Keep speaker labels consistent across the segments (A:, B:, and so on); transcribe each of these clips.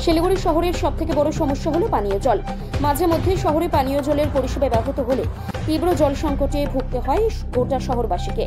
A: শিলিগুড়ি শহরের সবথেকে বড় সমস্যা হলো পানীয় জল। মাঝে মধ্যে শহরে পানীয় জলের পরিষেবা ব্যাহত হলে তীব্র জল সংকটে ভুগতে হয় গোটা শহরবাসীকে।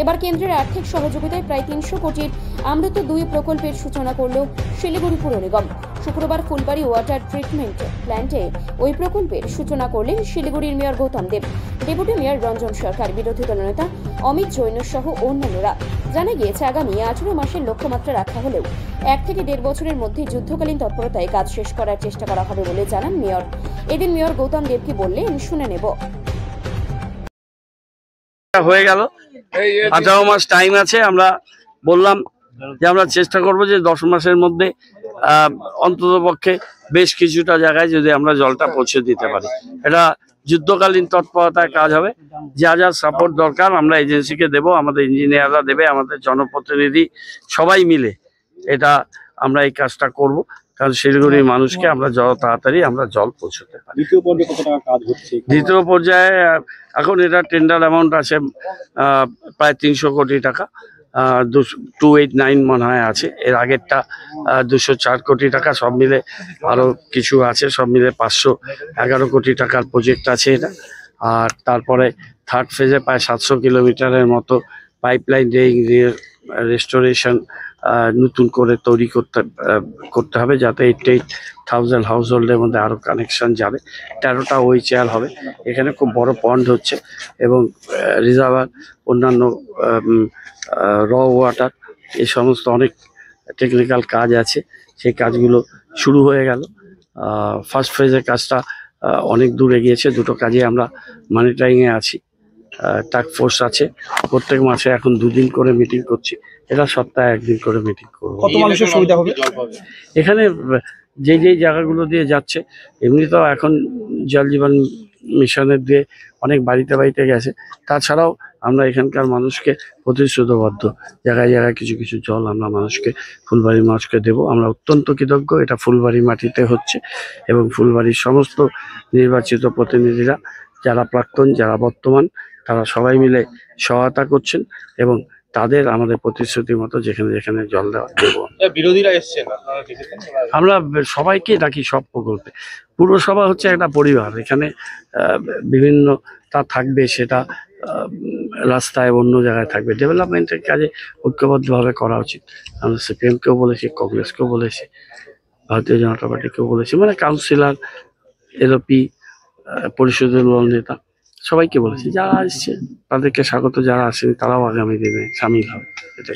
A: এবার কেন্দ্রের আর্থিক সহযোগিতায় প্রায় 300 কোটির অমৃত 2 প্রকল্পের সূচনা করল শিলিগুড়ি পুর নিগম। শুক্রবার ফুলবাড়ি ওয়াটার ট্রিটমেন্ট প্ল্যান্টে ওই প্রকল্পের সূচনা করলেন শিলিগুড়ির মেয়র গৌতম দেব, ডেপুটি মেয়র রঞ্জন সরকার, বিরোধী দলনেতা অমিত জৈন সহ অন্যান্যরা। জানা গিয়েছে, আগামী 18 মাসের লক্ষ্যমাত্রা রাখা হলেও 1 থেকে 1.5 বছরের মধ্যে যুদ্ধকালীন তৎপরতায় কাজ শেষ করার চেষ্টা করা হবে বলে জানান মেয়র। এদিন মেয়র গৌতম দেব কি বললেন শুনে নেব।
B: হয়ে গেল 18 মাস টাইম আছে। আমরা বললাম যে আমরা চেষ্টা করব যে 10 মাসের মধ্যে অন্ততপক্ষে বেশ কিছুটা জায়গায় যদি আমরা জলটা পৌঁছে দিতে পারি। এটা যুদ্ধকালীন তৎপরতায় কাজ হবে। যা যা সাপোর্ট দরকার আমরা এজেন্সিকে দেব, আমাদের ইঞ্জিনিয়াররা দেবে, আমাদের জনপ্রতিনিধি সবাই মিলে এটা আমরা এই কাজটা করব, কারণ শিলিগুড়ির মানুষকে আমরা যত তাড়াতাড়ি আমরা জল পৌঁছতে পারি। দ্বিতীয় পর্যায়ে এখন এটা টেন্ডার অ্যামাউন্ট আছে প্রায় 300 কোটি টাকা, 289 মনে হয় আছে। এর আগেরটা 204 কোটি টাকা, সব মিলে আরো কিছু আছে, সব মিলে 511 কোটি টাকার প্রজেক্ট আছে এটা। আর তারপরে থার্ড ফেজে প্রায় 700 কিলোমিটারের মতো পাইপলাইন রেস্টোরেশন নতুন করে তৈরি করতে হবে, যাতে 88,000 হাউস হোল্ডের মধ্যে আরও কানেকশন যাবে। 13টা ওই চেয়ার হবে। এখানে খুব বড় পন্ড হচ্ছে এবং রিজার্ভার, অন্যান্য র ওয়াটার, এই সমস্ত অনেক টেকনিক্যাল কাজ আছে। সেই কাজগুলো শুরু হয়ে গেল। ফার্স্ট ফেজের কাজটা অনেক দূর এগিয়েছে। দুটো কাজে আমরা মনিটরিংয়ে আছি, টাস্ক ফোর্স আছে। প্রত্যেক মাসে এখন 2 দিন করে মিটিং করছি। এটা সপ্তাহে 1 দিন করে মিটিং করবো।
C: কত মানুষের সুবিধা হবে
B: এখানে? যে জায়গাগুলো দিয়ে যাচ্ছে, এমনি তো এখন জল জীবন মিশনের দিয়ে অনেক বাড়িতে বাড়িতে গেছে। তাছাড়াও আমরা এখানকার মানুষকে প্রতিশ্রুতিবদ্ধ, জায়গায় জায়গায় কিছু কিছু জল আমরা মানুষকে, ফুলবাড়ির মানুষকে দেবো। আমরা অত্যন্ত কৃতজ্ঞ। এটা ফুলবাড়ি মাটিতে হচ্ছে এবং ফুলবাড়ির সমস্ত নির্বাচিত প্রতিনিধিরা, যারা প্রাক্তন যারা বর্তমান, তারা সবাই মিলে সহায়তা করছেন এবং তাদের আমাদের প্রতিশ্রুতি মতো যেখানে যেখানে জল দেওয়া দেবো।
C: বিরোধীরা এসছেন,
B: আমরা সবাইকে ডাকি সব প্রকল্পে। পুরসভা হচ্ছে একটা পরিবার, এখানে বিভিন্ন তা থাকবে, সেটা রাস্তায় অন্য জায়গায় থাকবে। ডেভেলপমেন্টের কাজে ঐক্যবদ্ধভাবে করা উচিত। আমরা সিপিএমকেও বলেছি, কংগ্রেসকেও বলেছি, ভারতীয় জনতা পার্টিকেও বলেছি, মানে কাউন্সিলর, এলপি, পরিষদের দল নেতা সবাইকে বলেছি। যারা আসছে তাদেরকে স্বাগত, যারা আসেনি তারাও আগামী দিনে সামিল হবে। এটা